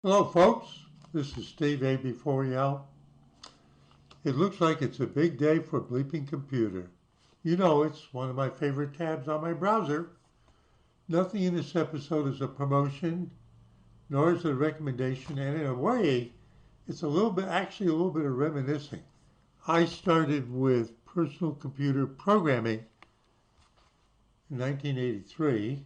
Hello, folks. This is Steve A. Before Yell. It looks like it's a big day for Bleeping Computer. You know, it's one of my favorite tabs on my browser. Nothing in this episode is a promotion, nor is it a recommendation, and in a way, it's actually a little bit of reminiscing. I started with personal computer programming in 1983,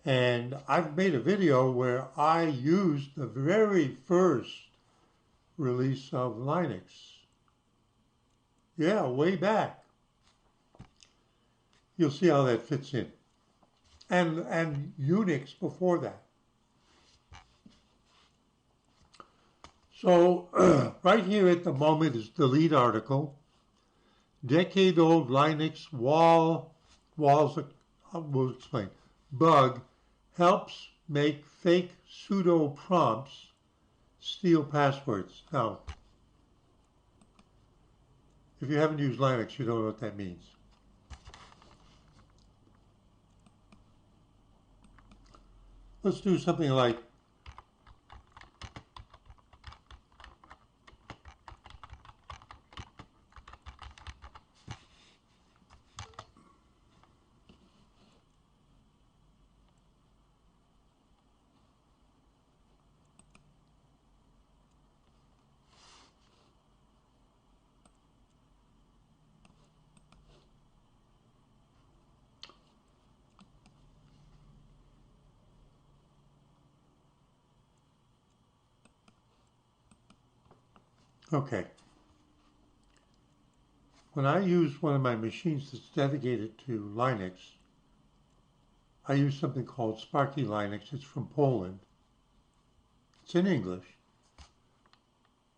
and I've made a video where I used the very first release of Linux. Yeah, way back. You'll see how that fits in. And Unix before that. So right here at the moment is the lead article. Decade-old Linux walls, we'll explain. Bug helps make fake pseudo prompts steal passwords. Now, if you haven't used Linux, you don't know what that means. Let's do something like okay. When I use one of my machines that's dedicated to Linux, I use something called Sparky Linux. It's from Poland. It's in English.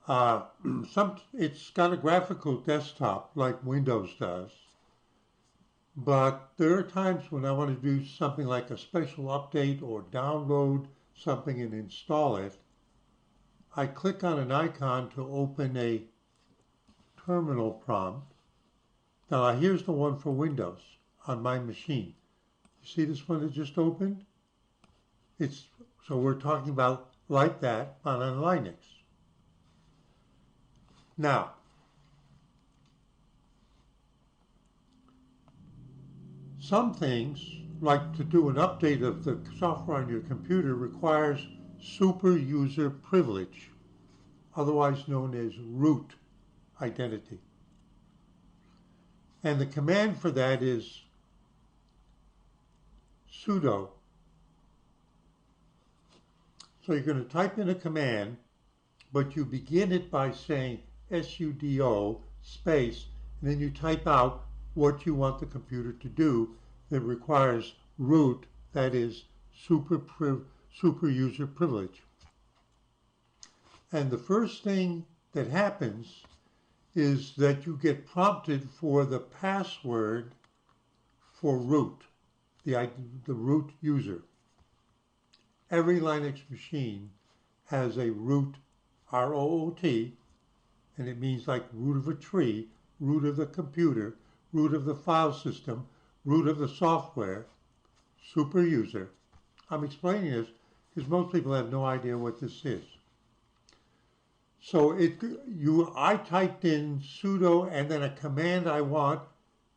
Uh, it's got a graphical desktop like Windows does, but there are times when I want to do something like a special update or download something and install it. I click on an icon to open a terminal prompt. Now here's the one for Windows on my machine. You see this one that just opened? So we're talking about like that on a Linux. Now, some things, like to do an update of the software on your computer, requires super user privilege, otherwise known as root identity. And the command for that is sudo. So you're going to type in a command, but you begin it by saying sudo space, and then you type out what you want the computer to do that requires root, that is super user privilege. And the first thing that happens is that you get prompted for the password for root, the root user. Every Linux machine has a root, R-O-O-T, and it means like root of a tree, root of the computer, root of the file system, root of the software, super user. I'm explaining this because most people have no idea what this is. So I typed in sudo and then a command I want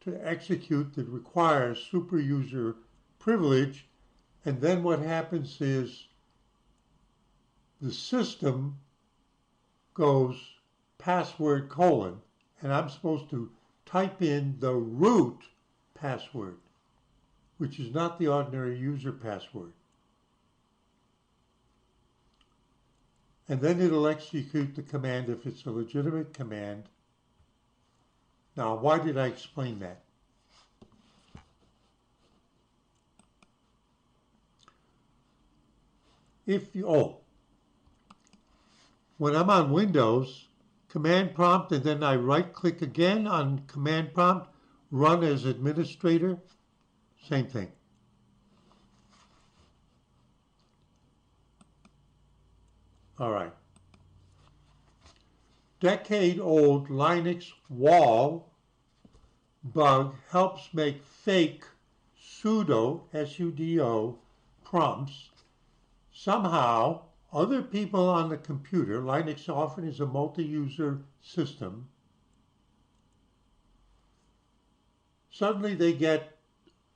to execute that requires super user privilege, and then what happens is the system goes password : and I'm supposed to type in the root password, which is not the ordinary user password. And then it'll execute the command if it's a legitimate command. Now, why did I explain that? When I'm on Windows, command prompt, and then I right click again on command prompt, run as administrator, same thing. All right. Decade-old Linux wall bug helps make fake sudo, S-U-D-O, prompts somehow other people on the computer, Linux often is a multi-user system, suddenly they get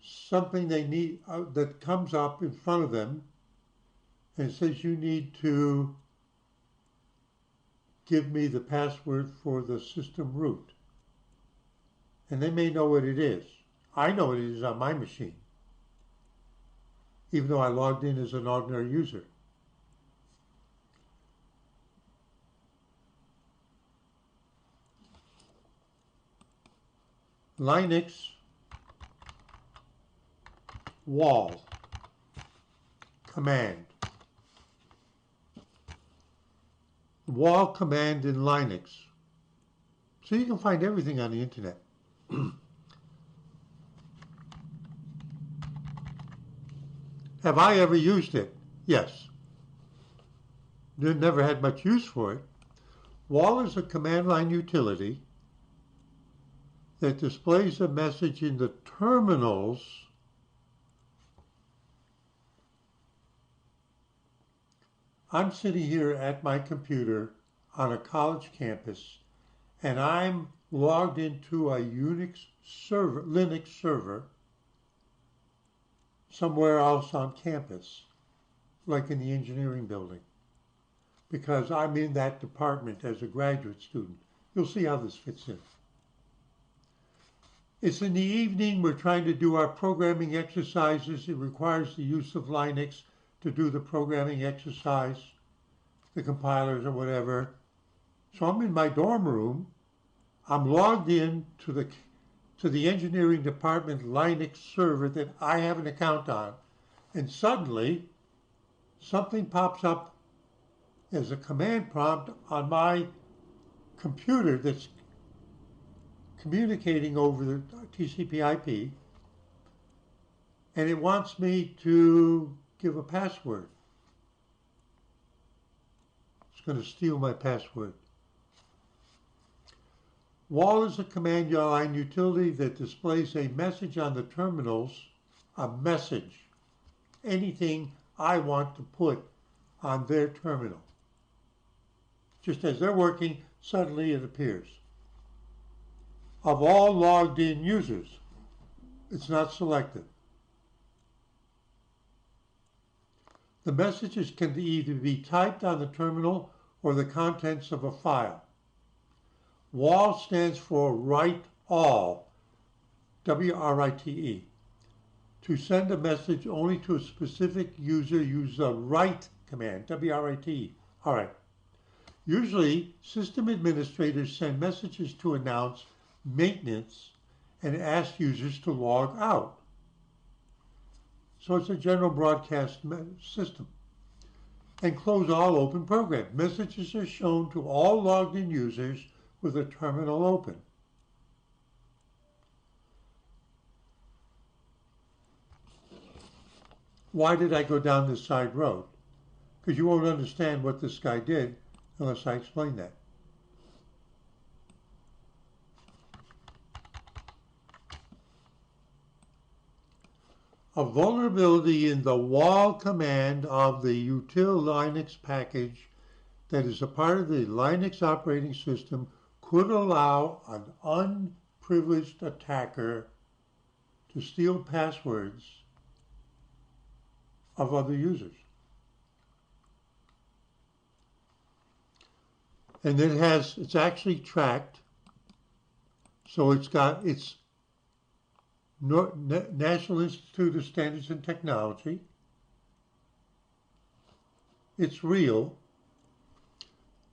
something they need that comes up in front of them and it says you need to give me the password for the system root. And they may know what it is. I know what it is on my machine, even though I logged in as an ordinary user. Linux wall command. Wall command in Linux. So you can find everything on the internet. Have I ever used it? Yes. Never had much use for it. Wall is a command line utility that displays a message in the terminals I'm sitting here at my computer on a college campus and I'm logged into a Linux server somewhere else on campus, like in the engineering building, because I'm in that department as a graduate student. You'll see how this fits in. It's in the evening, we're trying to do our programming exercises. It requires the use of Linux to do the programming exercise, the compilers or whatever. So I'm in my dorm room. I'm logged in to the engineering department Linux server that I have an account on. And suddenly, something pops up as a command prompt on my computer that's communicating over the TCP/IP, and it wants me to give a password. It's going to steal my password. Wall is a command line utility that displays a message on the terminals, a message, anything I want to put on their terminal. Just as they're working, suddenly it appears. Of all logged in users, it's not selected. The messages can either be typed on the terminal or the contents of a file. WAL stands for Write All, W-R-I-T-E. To send a message only to a specific user, use the write command, W-R-I-T-E. All right. Usually, system administrators send messages to announce maintenance and ask users to log out. So it's a general broadcast system. And close all open programs. Messages are shown to all logged in users with a terminal open. Why did I go down this side road? Because you won't understand what this guy did unless I explain that. A vulnerability in the wall command of the util Linux package that is a part of the Linux operating system could allow an unprivileged attacker to steal passwords of other users. And it's actually tracked, so it's got its National Institute of Standards and Technology. It's real.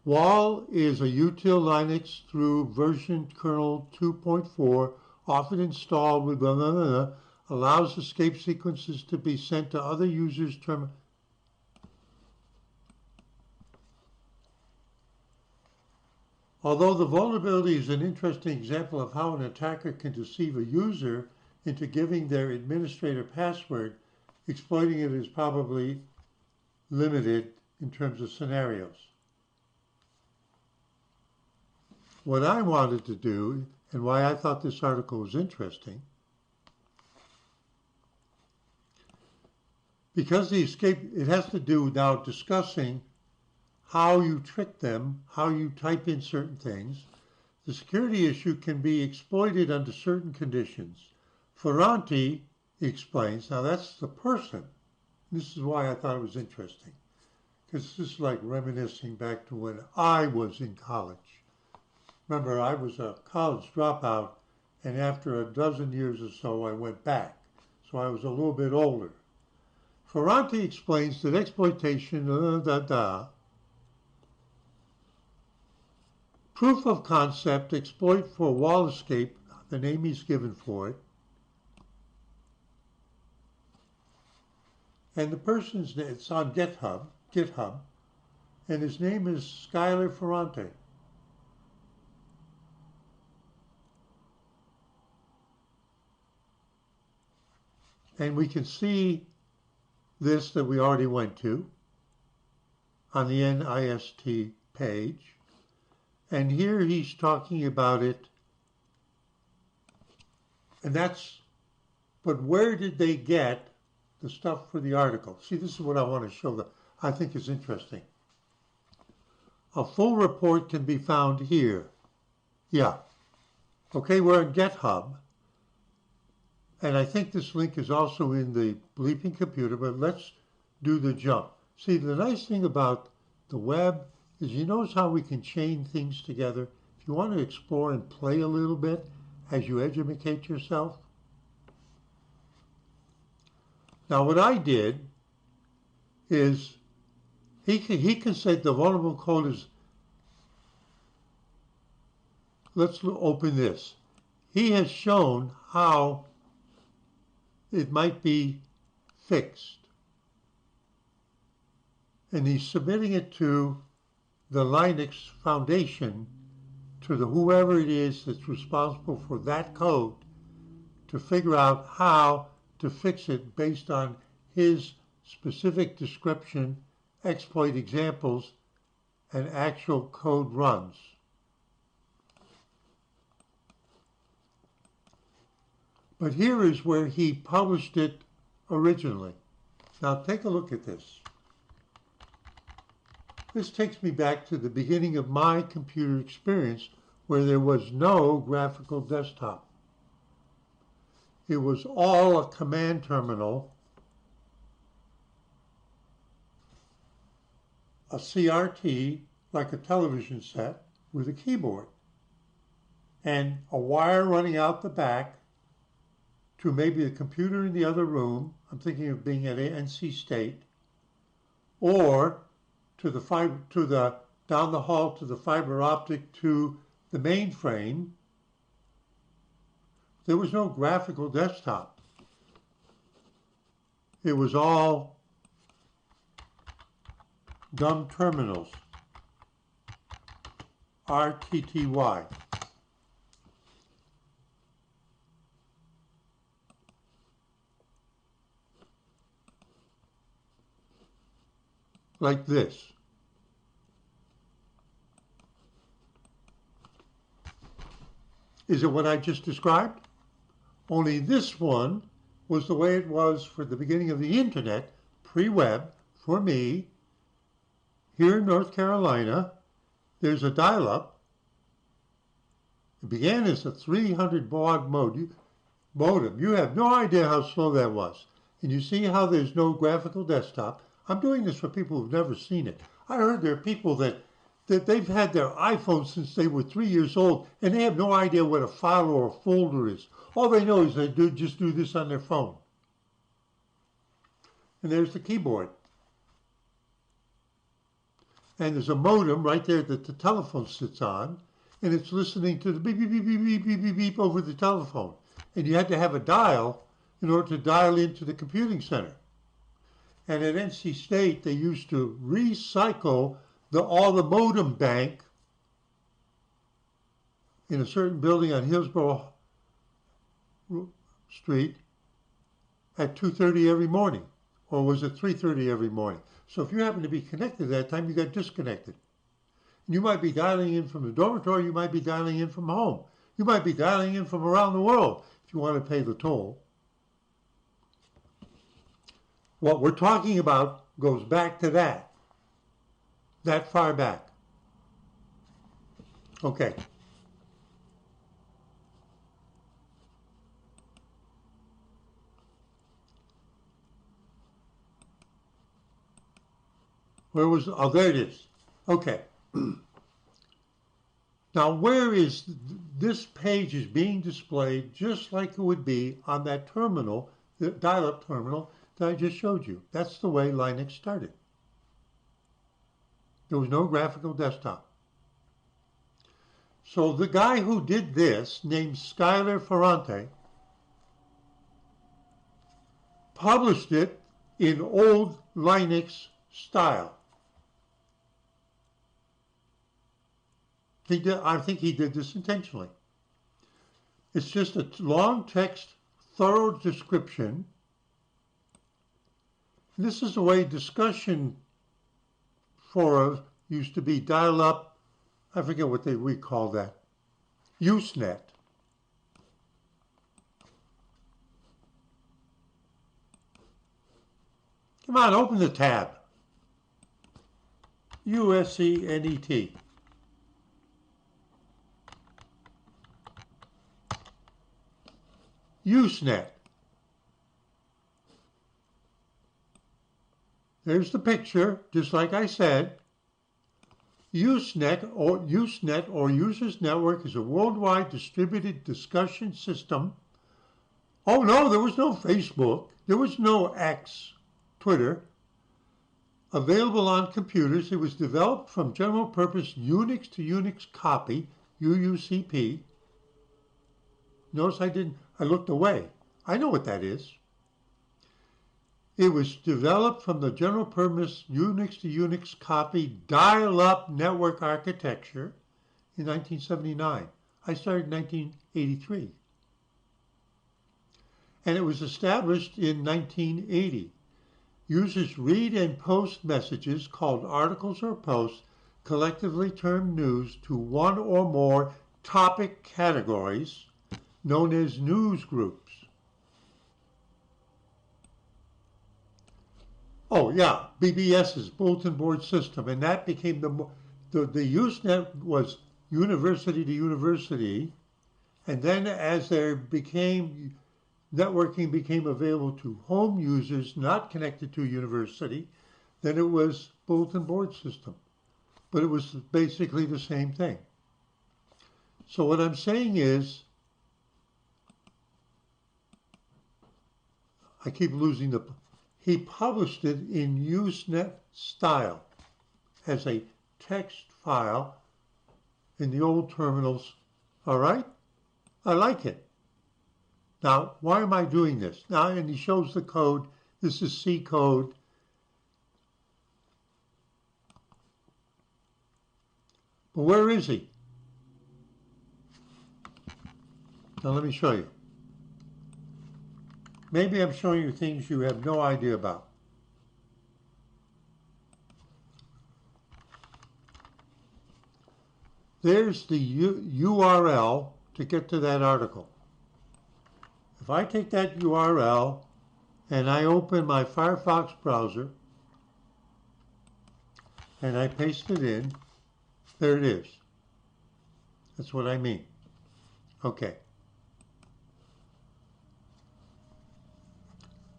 WAL is a util Linux through version kernel 2.4, often installed with allows escape sequences to be sent to other users' terminal. Although the vulnerability is an interesting example of how an attacker can deceive a user into giving their administrator password, exploiting it is probably limited in terms of scenarios. What I wanted to do, and why I thought this article was interesting, because the escape, it has to do now discussing how you trick them, how you type in certain things. The security issue can be exploited under certain conditions. Ferranti explains, now that's the person. This is why I thought it was interesting, because this is like reminiscing back to when I was in college. Remember, I was a college dropout, and after a dozen years or so, I went back. So I was a little bit older. Ferranti explains that exploitation, proof of concept, exploit for wall escape, the name he's given for it, and the person's name, it's on GitHub, and his name is Skylar Ferranti. And we can see this that we already went to on the NIST page. And here he's talking about it. And that's, but where did they get the stuff for the article? See, this is what I want to show that I think is interesting. A full report can be found here. Yeah. Okay, we're in GitHub. And I think this link is also in the Bleeping Computer, but let's do the jump. See, the nice thing about the web is you notice how we can chain things together. If you want to explore and play a little bit as you educate yourself. Now what I did is, he can say the vulnerable code is, let's open this. He has shown how it might be fixed. And he's submitting it to the Linux Foundation, to the whoever it is that's responsible for that code, to figure out how to fix it based on his specific description, exploit examples, and actual code runs. But here is where he published it originally. Now take a look at this. This takes me back to the beginning of my computer experience where there was no graphical desktop. It was all a command terminal, a CRT, like a television set, with a keyboard, and a wire running out the back to maybe a computer in the other room. I'm thinking of being at NC State, or to the down the hall to the fiber optic to the mainframe. There was no graphical desktop. It was all dumb terminals, RTTY. Like this. Is it what I just described? Only this one was the way it was for the beginning of the internet, pre-web, for me. Here in North Carolina, there's a dial-up. It began as a 300 baud modem. You have no idea how slow that was. And you see how there's no graphical desktop. I'm doing this for people who've never seen it. I heard there are people that they've had their iPhone since they were 3 years old, and they have no idea what a file or a folder is. All they know is they just do this on their phone. And there's the keyboard. And there's a modem right there that the telephone sits on, and it's listening to the beep, beep, beep, beep, beep, beep, beep, beep over the telephone. And you had to have a dial in order to dial into the computing center. And at NC State, they used to recycle all the modem bank in a certain building on Hillsborough Street at 2:30 every morning, or was it 3:30 every morning? So if you happen to be connected at that time, you got disconnected. And you might be dialing in from the dormitory, you might be dialing in from home, you might be dialing in from around the world if you want to pay the toll. What we're talking about goes back to that. that far back. Okay. Where was, oh, there it is. Okay. Now, where is, this page is being displayed just like it would be on that terminal, the dial-up terminal that I just showed you. That's the way Linux started. There was no graphical desktop. So the guy who did this, named Skylar Ferrante, published it in old Linux style. I think he did this intentionally. It's just a long text, thorough description. This is the way discussion forums used to be, dial-up. I forget what we call that. Usenet. Come on, open the tab. USENET. Usenet. There's the picture, just like I said. Usenet or Users Network is a worldwide distributed discussion system. Oh no, there was no Facebook. There was no X, Twitter. Available on computers. It was developed from general purpose Unix to Unix copy, UUCP. Notice I looked away. I know what that is. It was developed from the general purpose Unix to Unix copy dial-up network architecture in 1979. I started in 1983. And it was established in 1980. Users read and post messages called articles or posts, collectively termed news, to one or more topic categories known as news groups. Oh yeah, BBS's bulletin board system, and that became the Usenet was university to university, and then as networking became available to home users not connected to a university, then it was bulletin board system, but it was basically the same thing. So what I'm saying is, I keep losing he published it in Usenet style as a text file in the old terminals. All right? I like it. Now, why am I doing this? Now, and he shows the code. This is C code. But where is he? Now, let me show you. Maybe I'm showing you things you have no idea about. There's the URL to get to that article. If I take that URL and I open my Firefox browser and I paste it in, there it is. That's what I mean. Okay.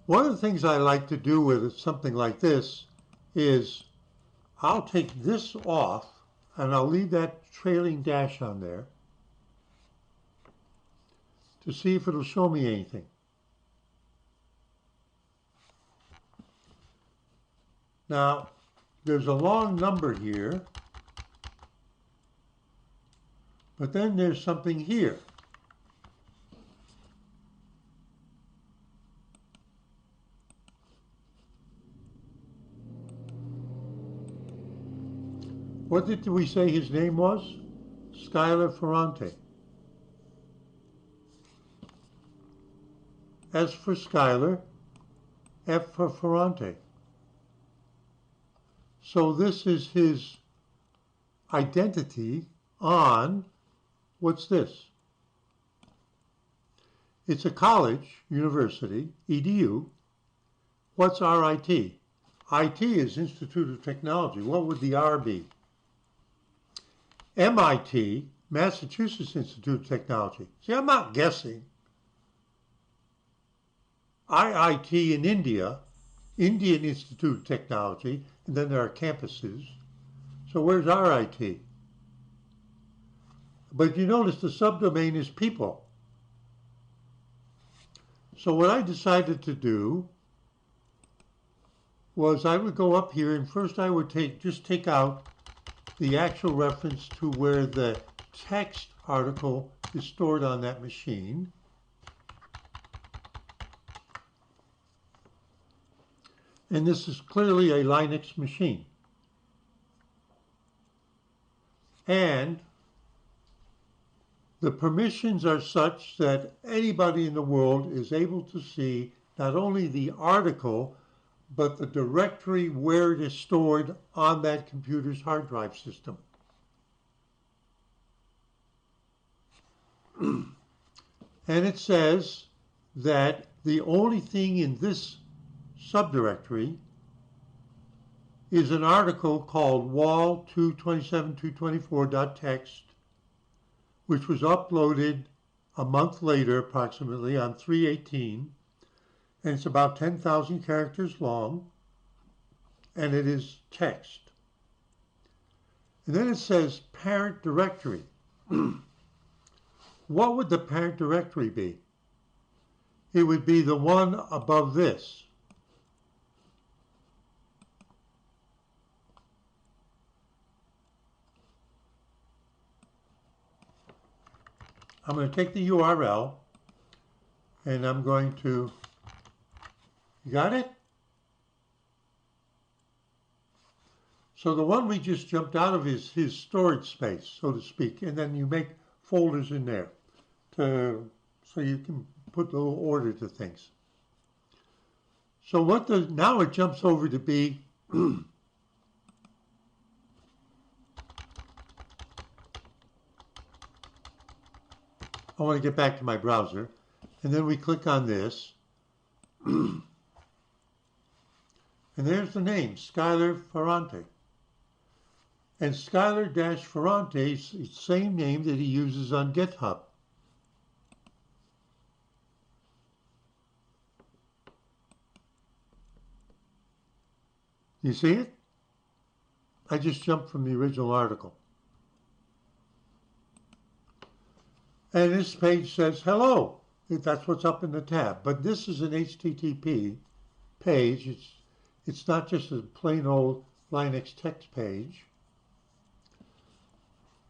One of the things I like to do with something like this is I'll take this off and I'll leave that trailing dash on there to see if it'll show me anything. Now, there's a long number here, but then there's something here. What did we say his name was? Skylar Ferrante. S for Skylar, F for Ferrante. So this is his identity on, what's this? It's a college, university, EDU. What's RIT? IT is Institute of Technology. What would the R be? MIT, Massachusetts Institute of Technology. See, I'm not guessing. IIT in India, Indian Institute of Technology, and then there are campuses. So where's RIT? But you notice the subdomain is people. So what I decided to do was I would go up here and first I would just take out the actual reference to where the text article is stored on that machine. And this is clearly a Linux machine. And the permissions are such that anybody in the world is able to see not only the article, but the directory where it is stored on that computer's hard drive system. And it says that the only thing in this subdirectory is an article called wall227.224.txt, which was uploaded a month later, approximately on 3/18, and it's about 10,000 characters long, and it is text. And then it says parent directory. What would the parent directory be? It would be the one above this. I'm going to take the URL and I'm going to, you got it? So the one we just jumped out of is his storage space, so to speak, and then you make folders in there so you can put a little order to things. So now it jumps over to be I want to get back to my browser, and then we click on this, and there's the name, Skylar Ferrante. And Skylar-Ferrante is the same name that he uses on GitHub. You see it? I just jumped from the original article. And this page says, hello. That's what's up in the tab. But this is an HTTP page. It's not just a plain old Linux text page.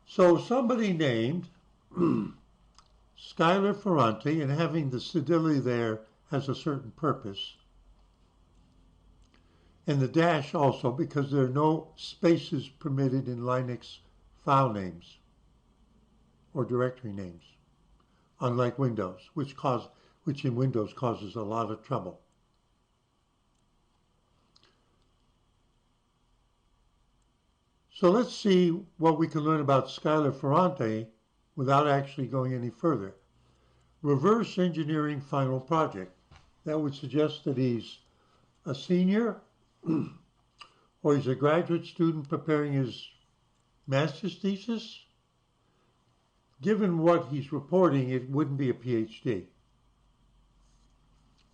So somebody named Skylar Ferrante, and having the cedilla there has a certain purpose. And the dash also, because there are no spaces permitted in Linux file names or directory names, unlike Windows, which in Windows causes a lot of trouble. So let's see what we can learn about Skylar Ferrante without actually going any further. Reverse engineering final project. That would suggest that he's a senior or he's a graduate student preparing his master's thesis. Given what he's reporting, it wouldn't be a PhD,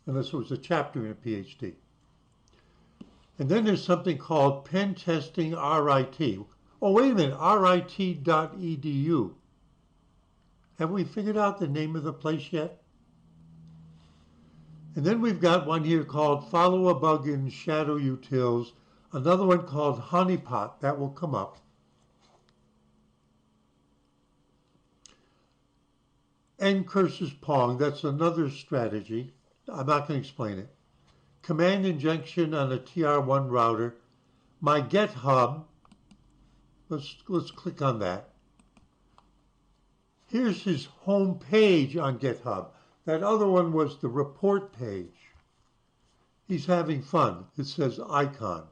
unless it was a chapter in a PhD. And then there's something called pen testing RIT. Oh, wait a minute, RIT.edu. Have we figured out the name of the place yet? And then we've got one here called Follow a Bug in Shadow Utils, another one called Honeypot, that will come up. Ncurses Pong, that's another strategy. I'm not going to explain it. Command injection on a TR1 router. My GitHub, let's click on that. Here's his home page on GitHub. That other one was the report page. He's having fun. It says icon.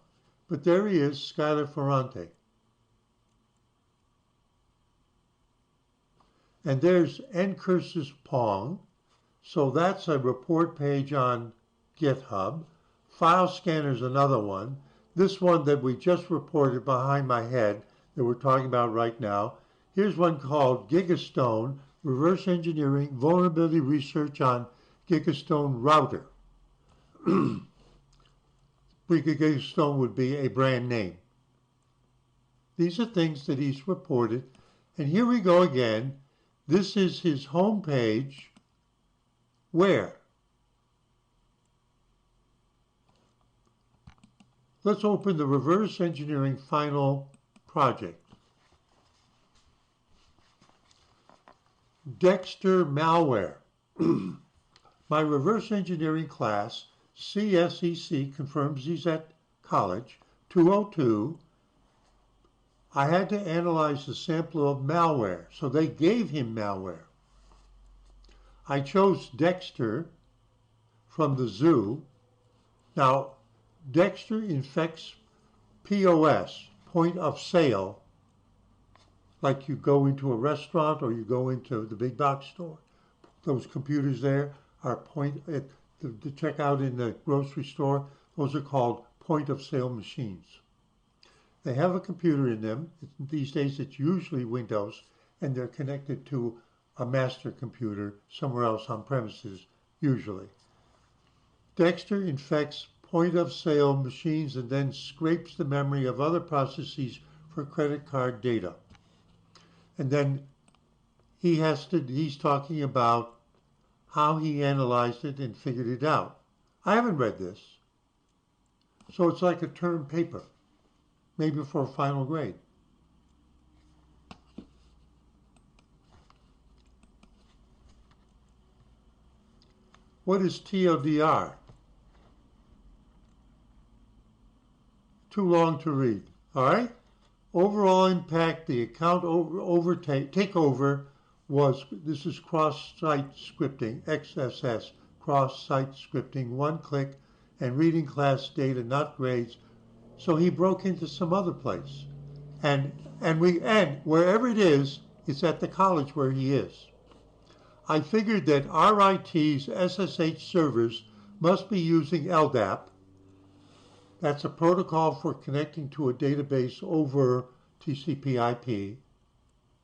But there he is, Skylar Ferrante. And there's Ncurses Pong. So that's a report page on GitHub. File scanner is another one. This one that we just reported behind my head that we're talking about right now. Here's one called Gigastone, Reverse Engineering Vulnerability Research on Gigastone Router. Gigastone would be a brand name. These are things that he's reported. And here we go again. This is his home page. Where? Let's open the reverse engineering final project. Dexter malware. My reverse engineering class, CSEC, confirms he's at college, 202. I had to analyze the sample of malware, so they gave him malware. I chose Dexter from the zoo. Now, Dexter infects POS, point of sale, like you go into a restaurant or you go into the big box store. Those computers there are the checkout in the grocery store. Those are called point of sale machines. They have a computer in them. These days it's usually Windows, and they're connected to a master computer somewhere else on premises, usually. Dexter infects point of sale machines and then scrapes the memory of other processes for credit card data. And then he's talking about how he analyzed it and figured it out. I haven't read this. So it's like a term paper, maybe for a final grade. What is TLDR? Too long to read, all right? Overall impact, the account takeover was, this is cross-site scripting, XSS, cross-site scripting, one click, and reading class data, not grades. So he broke into some other place. And wherever it is, it's at the college where he is. I figured that RIT's SSH servers must be using LDAP. That's a protocol for connecting to a database over TCP/IP.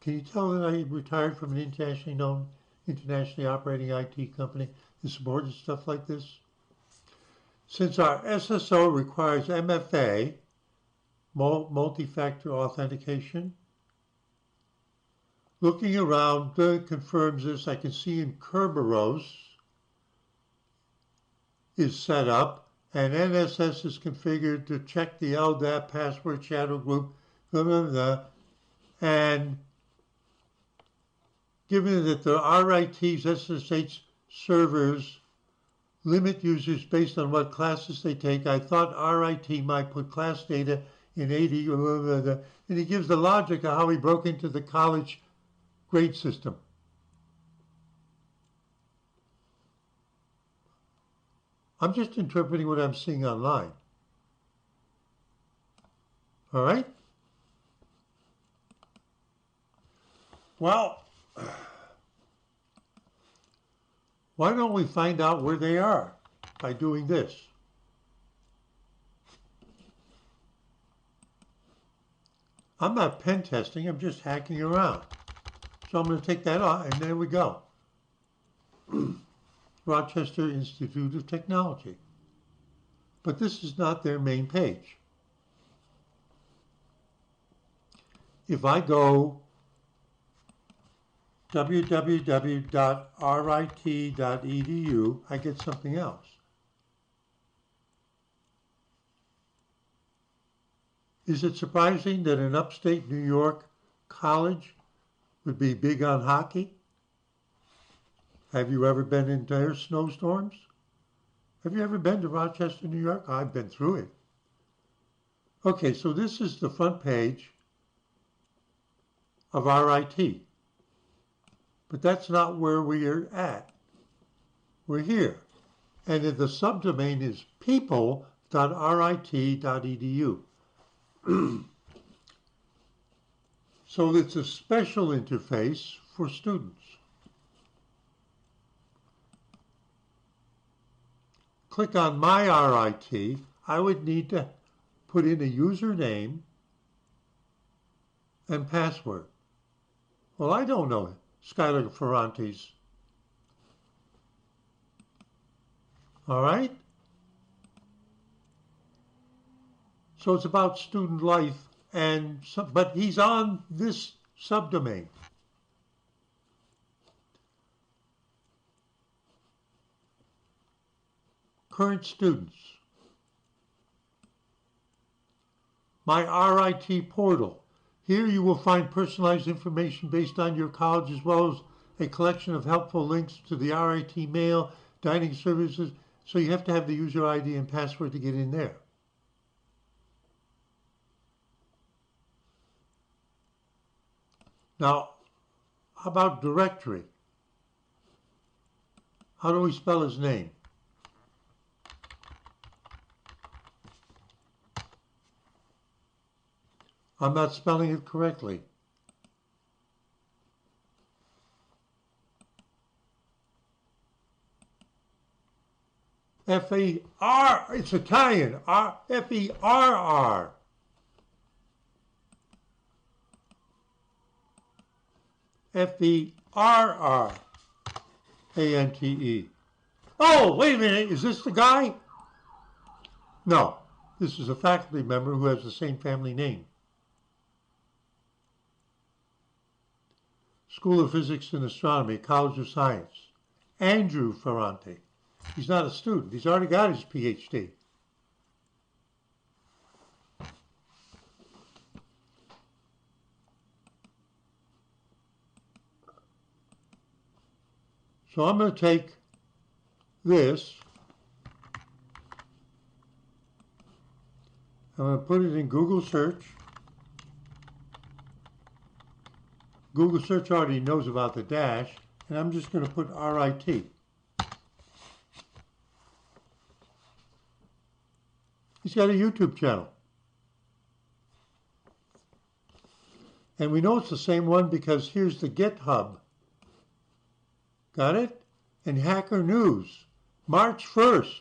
Can you tell that I retired from an internationally known, internationally operating IT company that supported stuff like this? Since our SSO requires MFA, multi-factor authentication, looking around confirms this. I can see in Kerberos is set up, and NSS is configured to check the LDAP password shadow group, blah, blah, blah. And given that the RIT's SSH servers limit users based on what classes they take, I thought RIT might put class data in 80, blah, blah, blah, and he gives the logic of how he broke into the college grade system. I'm just interpreting what I'm seeing online. All right? Well, why don't we find out where they are by doing this? I'm not pen testing, I'm just hacking around. So I'm going to take that off, and there we go. Rochester Institute of Technology. But this is not their main page. If I go www.rit.edu, I get something else. Is it surprising that an upstate New York college would be big on hockey? Have you ever been in their snowstorms? Have you ever been to Rochester, New York? I've been through it. Okay, so this is the front page of RIT. But that's not where we are at. We're here. And the subdomain is people.rit.edu. So it's a special interface for students. click on my RIT, I would need to put in a username and password. Well, I don't know Skylar Ferrante's. All right? So it's about student life, but he's on this subdomain. Current students. My RIT portal. Here you will find personalized information based on your college as well as a collection of helpful links to the RIT mail, dining services. So you have to have the user ID and password to get in there. Now, how about directory? How do we spell his name? I'm not spelling it correctly. F-E-R, it's Italian, F-E-R-R. F-E-R-R-A-N-T-E. Oh, wait a minute, is this the guy? No, this is a faculty member who has the same family name. School of Physics and Astronomy, College of Science. Andrew Ferrante. He's not a student. He's already got his PhD. So I'm going to take this. I'm going to put it in Google search. Google search already knows about the dash, and I'm just going to put RIT. He's got a YouTube channel. And we know it's the same one because here's the GitHub. Got it? And Hacker News, March 1st.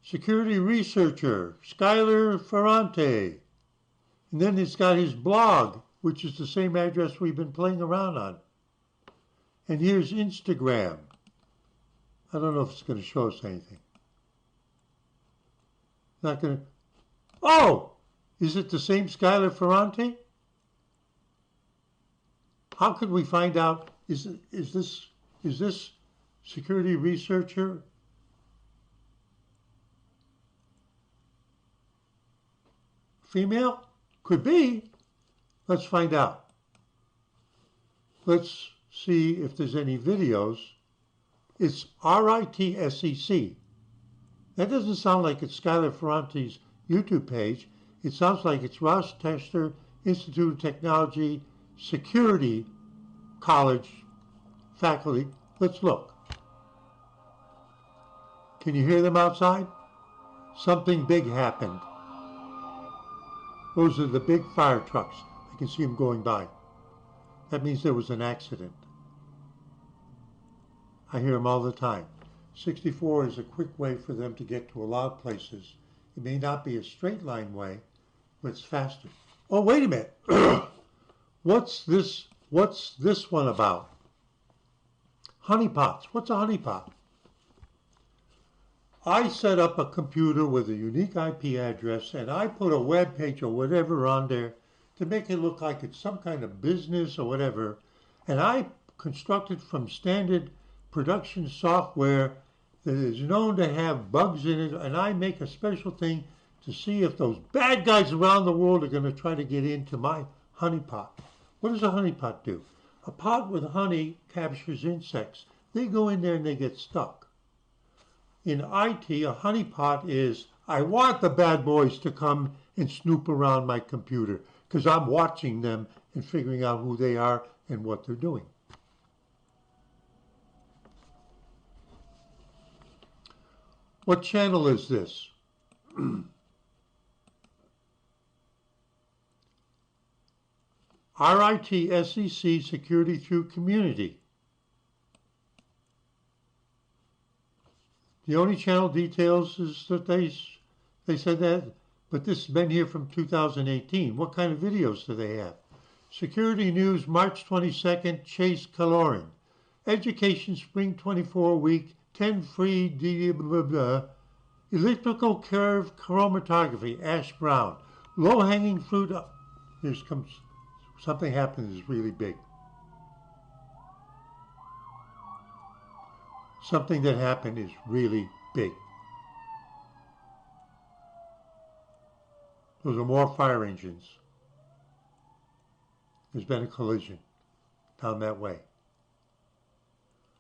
Security researcher, Skylar Ferrante. And then it's got his blog, which is the same address we've been playing around on. And here's Instagram. I don't know if it's going to show us anything. Not going to. Oh! Is it the same Skylar Ferrante? How could we find out? Is this security researcher? Female? Could be. Let's find out. Let's see if there's any videos. It's RITSEC. That doesn't sound like it's Skylar Ferrante's YouTube page. It sounds like it's Rochester Institute of Technology Security College faculty. Let's look. Can you hear them outside? Something big happened. Those are the big fire trucks. I can see them going by. That means there was an accident. I hear them all the time. 64 is a quick way for them to get to a lot of places. It may not be a straight line way, but it's faster. Oh, wait a minute. What's this one about? Honeypots. What's a honeypot? I set up a computer with a unique IP address and I put a web page or whatever on there to make it look like it's some kind of business or whatever. And I constructed from standard production software that is known to have bugs in it, and I make a special thing to see if those bad guys around the world are going to try to get into my honeypot. What does a honeypot do? A pot with honey captures insects. They go in there and they get stuck. In IT, a honeypot is, I want the bad boys to come and snoop around my computer because I'm watching them and figuring out who they are and what they're doing. What channel is this? RITSEC Security Through Community. The only channel details is that they said that, but this has been here from 2018. What kind of videos do they have? Security News, March 22nd, Chase Calorin. Education Spring 24 week, 10 free blah, blah. Elliptical curve chromatography, Ash Brown. Low-hanging fruit. Here comes something happens is really big. Something that happened is really big. Those are more fire engines. There's been a collision down that way.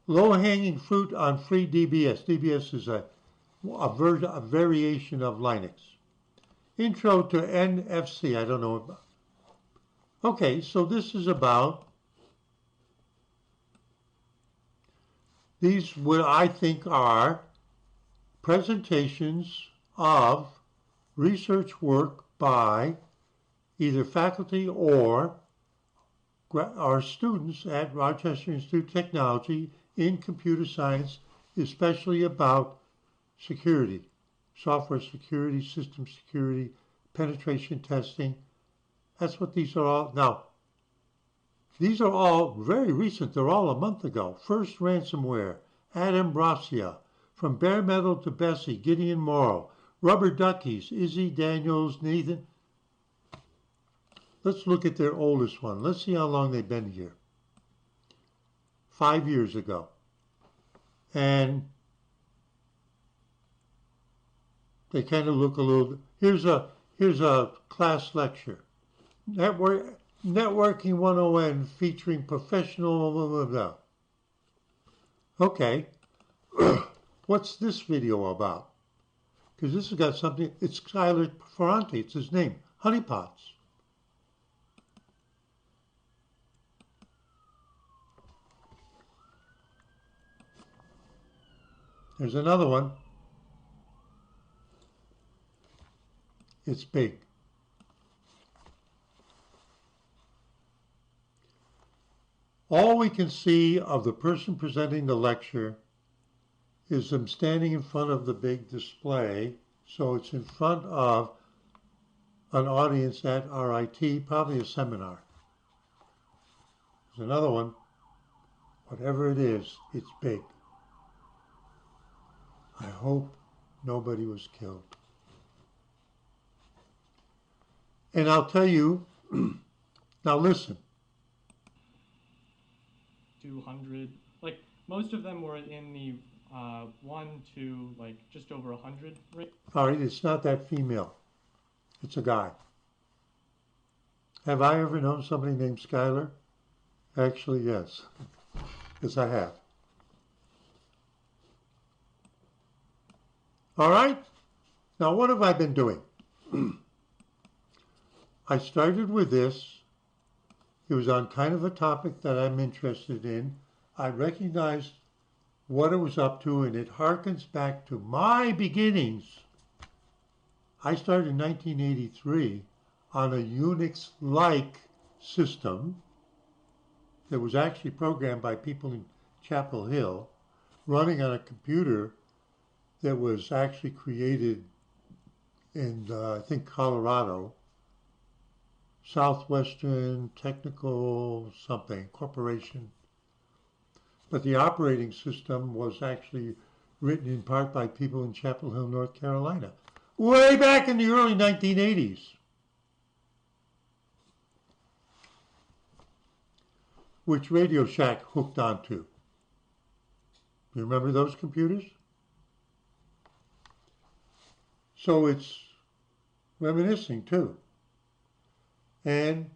Low-hanging fruit on free DBS. DBS is a variation of Linux. Intro to NFC. I don't know about. Okay, so this is about these what I think are presentations of research work by either faculty or our students at Rochester Institute of Technology in computer science, especially about security, software security, system security, penetration testing. That's what these are all. Now, these are all very recent. They're all a month ago. First ransomware, Adam Brossia. From Bare Metal to Bessie, Gideon Morrow. Rubber Duckies, Izzy Daniels, Nathan. Let's look at their oldest one. Let's see how long they've been here. 5 years ago. And they kind of look a little. Here's a class lecture. Networking 101 featuring professional blah, blah, blah. Okay. What's this video about? Because this has got something. It's Skylar Ferrante. It's his name. Honeypots. There's another one. It's big. All we can see of the person presenting the lecture is them standing in front of the big display. So it's in front of an audience at RIT, probably a seminar. There's another one. Whatever it is, it's big. I hope nobody was killed. And I'll tell you, now listen. 200, like most of them were in the 1 to like just over 100 range. All right, it's not that female. It's a guy. Have I ever known somebody named Skylar? Actually, yes. Yes, I have. All right. Now, what have I been doing? I started with this. It was on kind of a topic that I'm interested in. I recognized what it was up to, and it harkens back to my beginnings. I started in 1983 on a Unix-like system that was actually programmed by people in Chapel Hill, running on a computer that was actually created in, I think, Colorado, Southwestern Technical something, Corporation. But the operating system was actually written in part by people in Chapel Hill, North Carolina, way back in the early 1980s. Which Radio Shack hooked onto. You remember those computers? So it's reminiscing too. And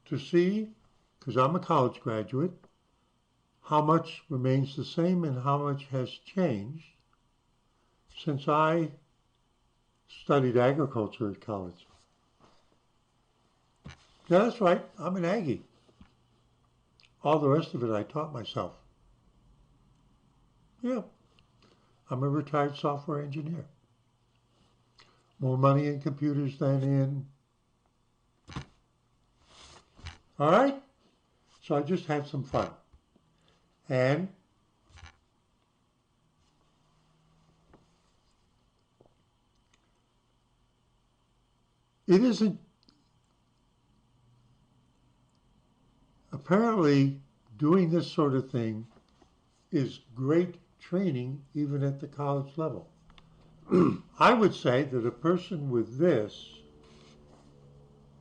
to see, because I'm a college graduate, how much remains the same and how much has changed since I studied agriculture at college. Yeah, that's right, I'm an Aggie. All the rest of it I taught myself. Yeah, I'm a retired software engineer. More money in computers than in. All right? So I just had some fun. And it isn't, apparently doing this sort of thing is great training even at the college level. I would say that a person with this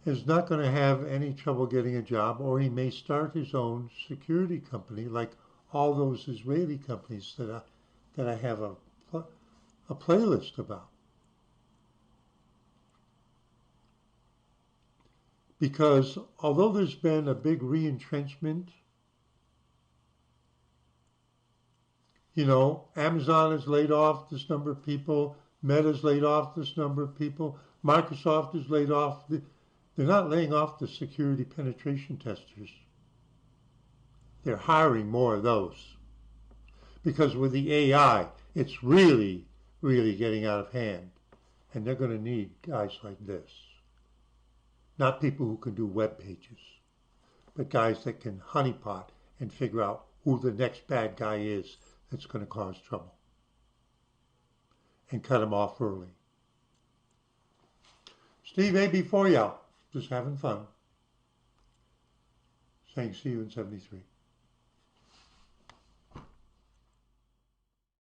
is not going to have any trouble getting a job, or he may start his own security company like all those Israeli companies that I have a playlist about. Because although there's been a big re-entrenchment, you know, Amazon has laid off this number of people, Meta's laid off this number of people, Microsoft has laid off. They're not laying off the security penetration testers. They're hiring more of those. Because with the AI, it's really, really getting out of hand. And they're going to need guys like this. Not people who can do web pages, but guys that can honeypot and figure out who the next bad guy is that's going to cause trouble. And cut them off early. Steve AB4 y'all. Just having fun. Saying see you in 73.